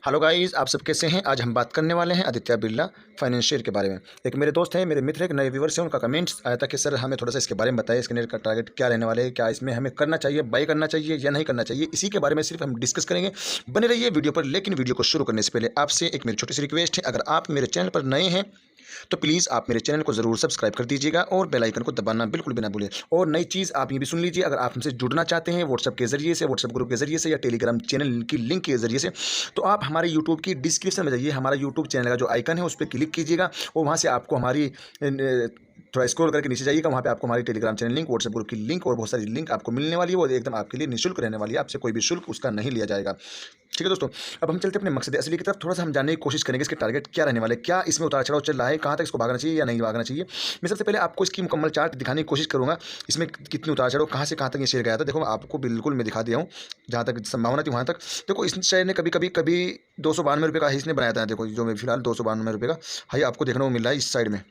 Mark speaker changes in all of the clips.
Speaker 1: Hello guys, आप सब कैसे हैं। आज हम बात करने वाले हैं आदित्य बिरला फाइनेंशियल के बारे में। एक मेरे दोस्त हैं, मेरे मित्र, एक नए व्यूअर्स हैं, उनका कमेंट्स आया था कि सर हमें थोड़ा सा इसके बारे में बताइए, इसके का टारगेट क्या रहने वाले हैं, क्या इसमें हमें करना चाहिए, बाय करना चाहिए या नहीं करना चाहिए। इसी के बारे में सिर्फ हम डिस्कस करेंगे। बने रहिए वीडियो पर। लेकिन वीडियो को शुरू करने से पहले आपसे एक मेरी छोटी सी रिक्वेस्ट है, अगर आप मेरे चैनल पर नए हैं तो प्लीज़ आप मेरे चैनल को ज़रूर सब्सक्राइब कर दीजिएगा और बेल आइकन को दबाना बिल्कुल भी ना भूलिए। और नई चीज़ आप ये भी सुन लीजिए, अगर आप हमसे जुड़ना चाहते हैं व्हाट्सएप के ज़रिए से, व्हाट्सएप ग्रुप के ज़रिए से या टेलीग्राम चैनल की लिंक के ज़रिए से, तो आप हमारे यूट्यूब की डिस्क्रिप्शन में जाइए, हमारा यूट्यूब चैनल का जो आइकन है उस पर क्लिक कीजिएगा और वहाँ से आपको हमारी थोड़ा स्क्रॉल करके नीचे जाइएगा, वहाँ पे आपको हमारी Telegram channel link, WhatsApp group की लिंक और बहुत सारी लिंक आपको मिलने वाली है। वो एकदम आपके लिए निःशुल्क रहने वाली है, आपसे कोई भी शुल्क उसका नहीं लिया जाएगा। ठीक है दोस्तों, अब हम चलते हैं अपने मकसद असली की तरफ। थोड़ा सा हम जानने की कोशिश करेंगे इसके टारगेट क्या रहने वाले, क्या इसमें उतार चढ़ाव चल रहा है, कहाँ तक इसको भागना चाहिए या नहीं भागना चाहिए। मैं सबसे पहले आपको इसकी मुकम्मल चार्ट दिखाने की कोशिश करूँगा, इसमें कितनी उतार चढ़ाव, कहाँ से कहाँ तक ये शेयर गया था। देखो आपको बिल्कुल मैं दिखा दिया हूँ, जहाँ तक संभावना थी वहाँ तक। देखो इस शेयर ने कभी 292 रुपये का हाई इसने बनाया था। देखो जो मैं फिलहाल 292 रुपये का हाई आपको देखने को मिल रहा है इस साइड में,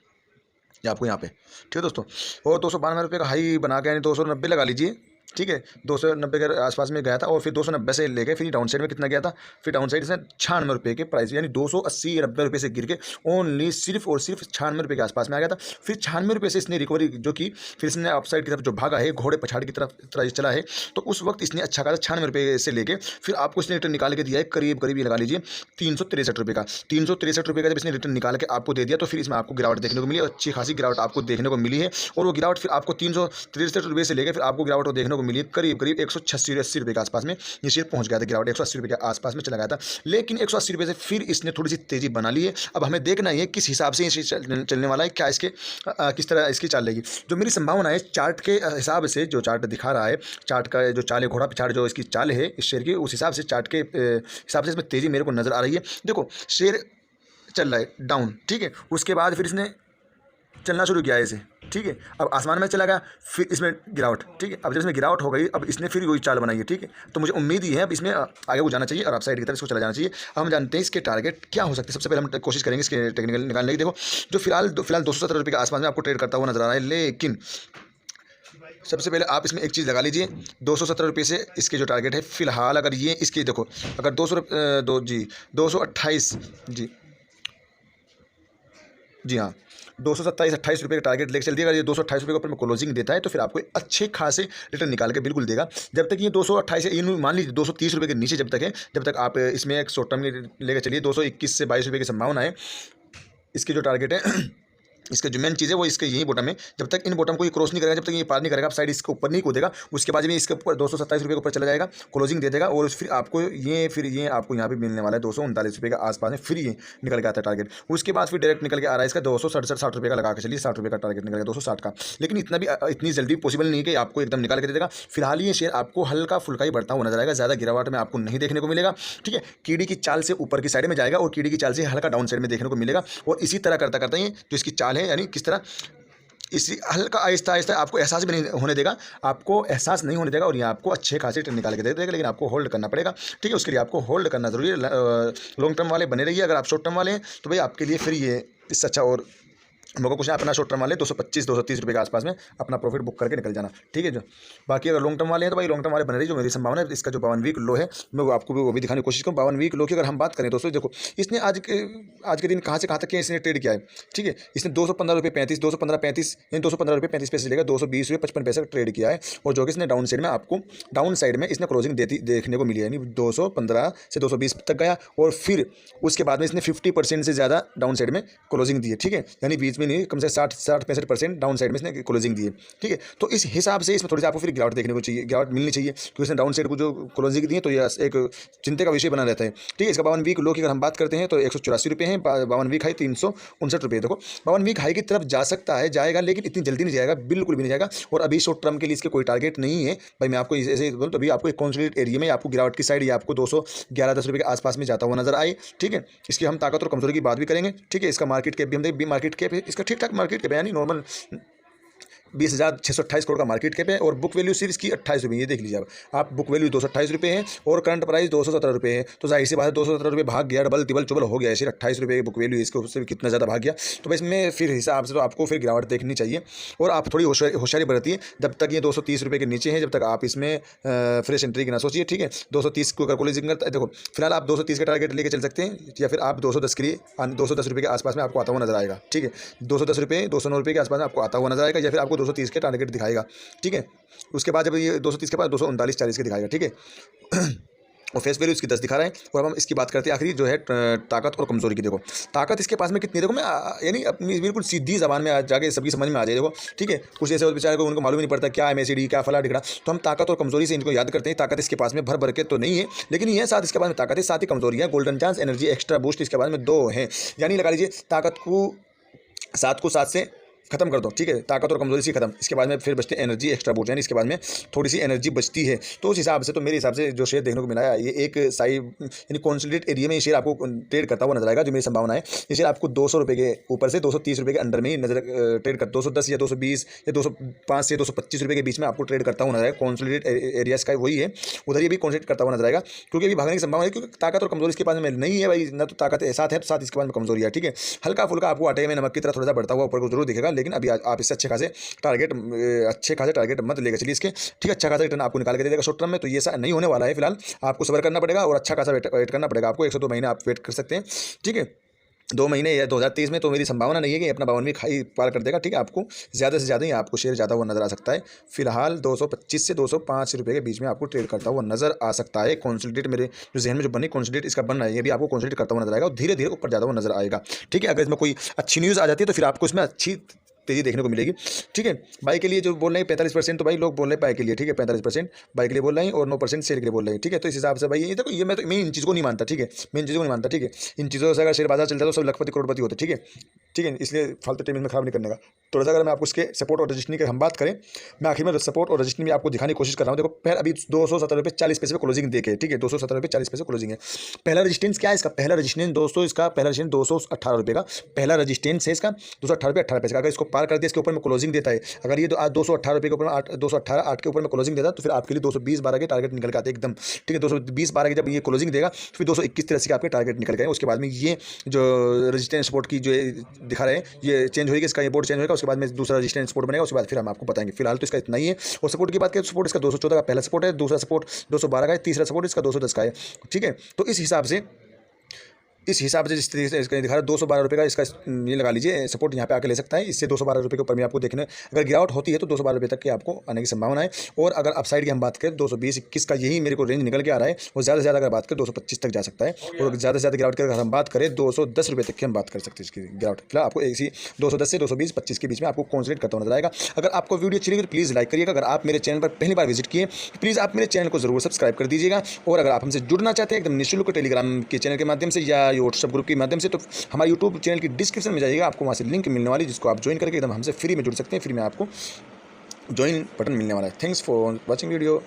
Speaker 1: ये आपको यहाँ पे। ठीक है दोस्तों, और 292 रुपये का हाई बना के यानी 290 लगा लीजिए। ठीक है, 290 के आसपास में गया था और फिर 290 से लेके फिर डाउन साइड में कितना गया था, फिर डाउन साइड से 96 रुपये के प्राइस, यानी 280-90 रुपये से गिर के ओनली सिर्फ और सिर्फ 96 रुपये के आसपास में आ गया था। फिर 96 रुपये से इसने रिकवरी जो की, फिर इसने अपसाइड की तरफ जो भागा है, घोड़े पछाड़ की तरफ चला है, तो उस वक्त इसने अच्छा खासा 96 रुपये से लेके फिर आपको इसने रिटर्न निकाल के दिया है करीब करीब, ये लगा लीजिए 363 रुपये का। 363 रुपये का जब इसने रिटर्न निकाल के आपको दे दिया, तो फिर इसमें आपको गिरावट देखने को मिली, अच्छी खासी गिरावट आपको देखने को मिली है। और वो गिरावट फिर आपको 363 रुपये से लेकर फिर आपको गिरावट देखने को मिली करीब करीब 186-80 रुपये के आसपास में ये शेयर पहुंच गया था। गिरावट 180 रुपये के आसपास में चला गया था, लेकिन 180 रुपये से फिर इसने थोड़ी सी तेजी बना ली है। अब हमें देखना है किस हिसाब से ये चलने वाला है, क्या इसके किस तरह इसकी चाल लेगी। जो मेरी संभावना है चार्ट के हिसाब से, जो चार्ट दिखा रहा है, चार्ट का जो चाल है, घोड़ा पिछाड़ जो इसकी चाल है इस शेयर की, उस हिसाब से चार्ट के हिसाब से इसमें तेजी मेरे को नजर आ रही है। देखो शेयर चल रहा है डाउन, ठीक है, उसके बाद फिर इसने चलना शुरू किया ऐसे, ठीक है, अब आसमान में चला गया, फिर इसमें गिरावट, ठीक है। अब जब इसमें गिरावट हो गई, अब इसने फिर वही चाल बनाई है, ठीक है। तो मुझे उम्मीद ही है अब इसमें आगे को जाना चाहिए और अप साइड की तरफ इसको चला जाना चाहिए। अब हम जानते हैं इसके टारगेट क्या हो सकते हैं। सबसे पहले हम कोशिश करेंगे इसके टेक्निकल निकालने की। देखो जो फिलहाल 270 रुपये के आसपास में आपको ट्रेड करता हुआ नजर आ रहा है, लेकिन सबसे पहले आप इसमें एक चीज़ लगा लीजिए, 270 रुपये से इसके जो टारगेट है फिलहाल, अगर ये इसके देखो, अगर 228 जी हाँ, 227-28 रुपये का टारगेट लेकर चल दिया। अगर ये 228 रुपये के ऊपर में क्लोजिंग देता है तो फिर आपको अच्छे खासे रिटर्न निकाल के बिल्कुल देगा। जब तक ये 228 मान लीजिए 230 रुपये के नीचे जब तक है, जब तक आप इसमें एक शॉर्ट टर्म लेकर चलिए, 221 से 22 रुपये की संभावना है। इसके जो टारगेट है इसका जो मेन चीज़ है वो इसके यही बॉटम है। जब तक इन बॉटम को ये क्रॉस नहीं करेगा, जब तक ये पार नहीं करेगा, आप साइड इसके ऊपर नहीं कूदेगा, उसके बाद में इसके ऊपर 227 रुपये के ऊपर चला जाएगा, क्लोजिंग दे देगा और फिर आपको ये आपको यहाँ पे मिलने वाला है 239 रुपये के आसपास में। फिर ये निकल के आता है टारगेट, उसके बाद फिर डायरेक्ट निकल के आ रहा है इसका 267-60 रुपये का लगा के चलिए, 60 रुपये का टारगेट निकल गया 260 का। लेकिन इतनी जल्दी पॉसिबल नहीं है कि आपको एकदम निकाल के दे देगा। फिलहाल ये शेयर आपको हल्का फुल्का ही बढ़ता हुआ नजर आएगा, ज़्यादा गिरावट में आपको नहीं देखने को मिलेगा, ठीक है। कीड़ी की चाल से ऊपर की साइड में जाएगा और कीड़ी की चाल से हल्का डाउन साइड में देखने को मिलेगा। और इसी तरह करता करता ये जो इसकी चाल है, यानी किस तरह इसी हल्का आहिस्ता आहिस्ता आपको एहसास भी नहीं होने देगा, आपको एहसास नहीं होने देगा और ये आपको अच्छे खासे रिटर्न निकाल के दे देगा। लेकिन आपको होल्ड करना पड़ेगा, ठीक है। उसके लिए आपको होल्ड करना जरूरी है। लॉन्ग टर्म वाले बने रहिए। अगर आप शॉर्ट टर्म वाले हैं तो भाई आपके लिए फिर ये इससे अच्छा और लोगों कुछ अपना शॉर्ट टर्म वाले 225-230 रुपये के आसपास में अपना प्रॉफिट बुक करके निकल जाना, ठीक है। जो बाकी अगर लॉन्ग टर्म वाले हैं तो भाई लॉन्ग टर्म वाले बने रही। जो मेरी संभावना है इसका जो 52 वीक लो है, मैं वो आपको वो भी दिखाने की कोशिश करूँ। 52 वीक लो की अगर हम बात करें दोस्तों, देखो इसने आज के दिन कहाँ से कहाँ तक इसने ट्रेड किया है, ठीक है। इसने 215 रुपये 35, 215-35 यानी 215 रुपये 35 पैसे लेकर 220 रुपये 55 पैसे ट्रेड किया है। और जो कि इसने डाउन साइड में आपको डाउन साइड में इसने क्लोजिंग देखने को मिली है, यानी 215 से 220 तक गया और फिर उसके बाद में इसने 50% से ज़्यादा डाउन साइड में क्लोजिंग दी है, ठीक है। यानी बीच में नहीं, कम से 60-65% डाउन साइड में इसने क्लोजिंग दी है, ठीक है। तो इस हिसाब से इसमें थोड़ी सी आपको फिर गिरावट देखने को चाहिए, गिरावट मिलनी चाहिए, क्योंकि इसने डाउन साइड को जो क्लोजिंग दी है तो ये एक चिंता का विषय बना रहता है, ठीक है। इसका 52 वीक लो की अगर हम बात करते हैं तो 184 रुपये है, 52 वीक हाई 359 रुपये। देखो 52 वीक हाई की तरफ जा सकता है, जाएगा, लेकिन इतनी जल्दी नहीं जाएगा, बिल्कुल भी नहीं जाएगा। और अभी शॉर्ट टर्म के लिए इसके कोई टारगेट नहीं है भाई। मैं आपको ऐसे बोलूँ तो अभी आपको एक कॉन्सोलिडेट एरिया में आपको गिरावट की साइड ये आपको 211-10 रुपये के आसपास में जाता हुआ नजर आए, ठीक है। इसकी हम ताकत और कमजोरी की बात भी करेंगे, ठीक है। इसका मार्केट कैप भी हम देख, मार्केट कैप इसका ठीक ठाक मार्केट कैप है, यानी नॉर्मल 20,628 करोड़ का मार्केट कैप है और बुक वैल्यू सिर्फ इसकी 28 रुपये, ये देख लीजिए आप बुक वैल्यू 228 रुपये है और करंट प्राइस 217 रुपये है। तो जाहिर सी बात है 217 रुपये भाग गया, डबल तिबल चुबल हो गया, सिर्फ 28 रुपये की बुक वैल्यू, इसके उससे कितना ज़्यादा भाग गया। तो इसमें फिर हिसाब से तो आपको फिर गिरावट देखनी चाहिए और आप थोड़ी होशियारी बरतिए। जब तक ये 230 रुपये के नीचे है, जब तक आप इसमें फ्रेश एंट्री की ना सोचिए, ठीक है। 230 को अगर क्लोजिंग करता है, देखो फिलहाल आप 230 का टारगेट लेके चल सकते हैं या फिर आप 210 के लिए 210 रुपये के आसपास में आपको आता हुआ नजर आएगा, ठीक है। 210 रुपये 209 रुपये के आसपास में आपको आता हुआ नजर आएगा या फिर आपको 230 के टारगेट दिखाएगा, ठीक है। उसके बाद जब ये 230 के बाद 239.40 के दिखाएगा, ठीक है। और फेस वैल्यू इसकी 10 दिखा रहा है। और अब हम इसकी बात करते हैं आखिरी जो है ताकत और कमजोरी की। देखो ताकत इसके पास में कितनी, देखो मैं यानी अपनी बिल्कुल सीधी जबान में जाके सबकी समझ में आ जाए। देखो ठीक है, कुछ ऐसे बेचारे को उनको मालूम ही नहीं पड़ता क्या MACD क्या फला टिकड़ा, तो हम ताकत और कमजोरी से इनको याद करते हैं। ताकत इसके पास में भर भर के तो नहीं है, लेकिन ये साथ इसके पास में ताकत है, साथ ही कमजोरी है। Golden chance, energy, extra boost इसके पास में 2 हैं। यानी लगा लीजिए ताकत को 7 से खत्म कर दो, ठीक है। ताकत और कमजोरी से खत्म, इसके बाद में फिर बचते एनर्जी, एक्स्ट्रा बूस्ट, यानी इसके बाद में थोड़ी सी एनर्जी बचती है। तो उस हिसाब से तो मेरे हिसाब से जो शेयर देखने को मिला है, ये एक साइड यानी कॉन्सोलिडेट एरिया में ये शेयर आपको ट्रेड करता हुआ नजर आएगा। जो मेरी संभावना है, ये शेयर आपको 200 रुपये के ऊपर से 230 रुपये के अंडर में ही नजर ट्रेड कर 210 या 220 या 205 से 225 रुपये के बीच में आपको ट्रेड करता हुआ नजर आएगा। कॉन्सोलिडेट एरियाज का वही है, उधर ये भी कॉन्सोलिडेट करता हुआ नजर आएगा, क्योंकि अभी भागने की संभावना है। क्योंकि ताकत और कमजोरी इसके पास में नहीं है भाई, ना तो ताकत साथ है तो साथ इसके पास में कमजोरी है, ठीक है। हल्का फुल्का आपको आटे में नमक की तरह थोड़ा सा बढ़ता हुआ ऊपर को जरूर दिखेगा, लेकिन अभी आप इससे अच्छे खासे टारगेट मत लेकर चलिए इसके, ठीक है। अच्छा खासा रिटर्न आपको निकाल के दे देगा शॉर्ट टर्म में, तो ये ऐसा नहीं होने वाला है। फिलहाल आपको सब्र करना पड़ेगा और अच्छा खासा वेट करना पड़ेगा आपको। 1 से 2 महीने आप वेट कर सकते हैं, ठीक है। 2 महीने या 2023 में तो मेरी संभावना नहीं है कि अपना 52वीं खाई पार कर देगा, ठीक है। आपको ज़्यादा से ज़्यादा ही आपको शेयर ज़्यादा हुआ नजर आ सकता है। फिलहाल 225 से 205 रुपये के बीच में आपको ट्रेड करता हुआ नजर आ सकता है। कॉन्सोलिडेट मेरे जो जहन में जो बनी कॉन्सोलिडेट इसका बन रहा है, ये भी आपको कॉन्सोलिडेट करता हुआ नजर आएगा और धीरे धीरे ऊपर ज़्यादा हुआ नजर आएगा, ठीक है। अगर इसमें कोई अच्छी न्यूज़ आ जाती है तो फिर आपको इसमें अच्छी तेजी देखने को मिलेगी, ठीक है। बाई के लिए जो बोल रहे हैं 45%, तो भाई लोग बोल रहे हैं बाई के लिए, ठीक है। 45% बाई के लिए बोल रहे हैं और 9% शेयर के लिए बोल रहे हैं, ठीक है। तो इस हिसाब से भाई ये देखो, ये मैं इन चीज़ों को नहीं मानता, ठीक है। मैं इन चीज़ों को नहीं मानता, ठीक है। इन चीज़ों से अगर शेयर बाजार चलता है तो सब लखपति करोड़पति होते, ठीक है, ठीक है। इसलिए फालतू टाइम में खराब नहीं करने का। थोड़ा सा अगर मैं आपको इसके सपोर्ट और रजिस्ट्री की हम बात करें, मैं आखिर में सपोर्ट और रजिस्ट्री में आपको दिखाने की कोशिश कर रहा हूँ। देखो पहले अभी 217 रुपये 40 पैसे पे क्लोजिंग देके, ठीक है। 217 रुपये 40 पैसे क्लोजिंग है। पहला रजिस्टेंस क्या है इसका? पहला रजिस्टेंस दोस्तों, इसका पहला रजिस्टेंस 218 रुपये का पहला रजिस्टेंस है इसका, 218 रुपये 18 पैसे का। अगर इसको पार कर दिया, इसके ऊपर में क्लोजिंग देता है, अगर ये तो आज 218 रुपये के ऊपर 218 8 के ऊपर में क्लोजिंग देता, तो फिर आपके लिए 220-12 के टारगेट निकल के आते एकदम, ठीक है। 220-12 के जब ये क्लोजिंग देगा, फिर 221-83 के आपके टारगेट निकल गए। उसके बाद में ये जो रजिस्टेंस सपोर्ट की जो दिखा रहे हैं, ये चेंज होगी, इसका ये बोर्ड चेंज होगा। उसके बाद में दूसरा रजिस्टेंस सपोर्ट बनेगा, उसके बाद फिर हम आपको बताएंगे। फिलहाल तो इसका इतना ही है। और सपोर्ट की बात करें, सपोर्ट इसका 214 का पहला सपोर्ट है, दूसरा सपोर्ट 212 का है, तीसरा सपोर्ट इसका 210 का है, ठीक है। तो इस हिसाब से जिस तरीके से इसका दिखा रहा है 212 रुपये का, इसका ये लगा लीजिए सपोर्ट यहाँ पे आके ले सकता है। इससे 212 रुपये के ऊपर में आपको देखने, अगर गिरावट होती है तो 212 रुपये तक की आपको आने की संभावना है। और अगर अपसाइड की हम बात करें 220-21 का यही मेरे को रेंज निकल के आ रहा है। और ज़्यादा से ज़्यादा अगर बात करें 225 तक जा सकता है। और ज़्यादा से ज़्यादा गिरावट की अगर हम बात करें 210 रुपये तक की हम बात कर सकते हैं इसकी गिरावट। फिलहाल आपको इसी 210 से 220-25 के बीच में आपको कॉन्सोलिडेट करता हुआ नजर आएगा। अगर आपको वीडियो अच्छी लगी तो प्लीज़ लाइक करिएगा। अगर आप मेरे चैनल पर पहली बार विजिट किए, प्लीज़ आप मेरे चैनल को जरूर सब्सक्राइब कर दीजिएगा। और अगर आप हमसे जुड़ना चाहते हैं एकदम निःशुल्क टेलीग्राम के चैनल के माध्यम से या व्हाट्सएप ग्रुप के माध्यम से, तो हमारे यूट्यूब चैनल की डिस्क्रिप्शन में जाइएगा, आपको वहाँ से लिंक मिलने वाली, जिसको आप ज्वाइन करके एकदम हमसे फ्री में जुड़ सकते हैं। फ्री में आपको ज्वाइन बटन मिलने वाला है। Thanks for watching video.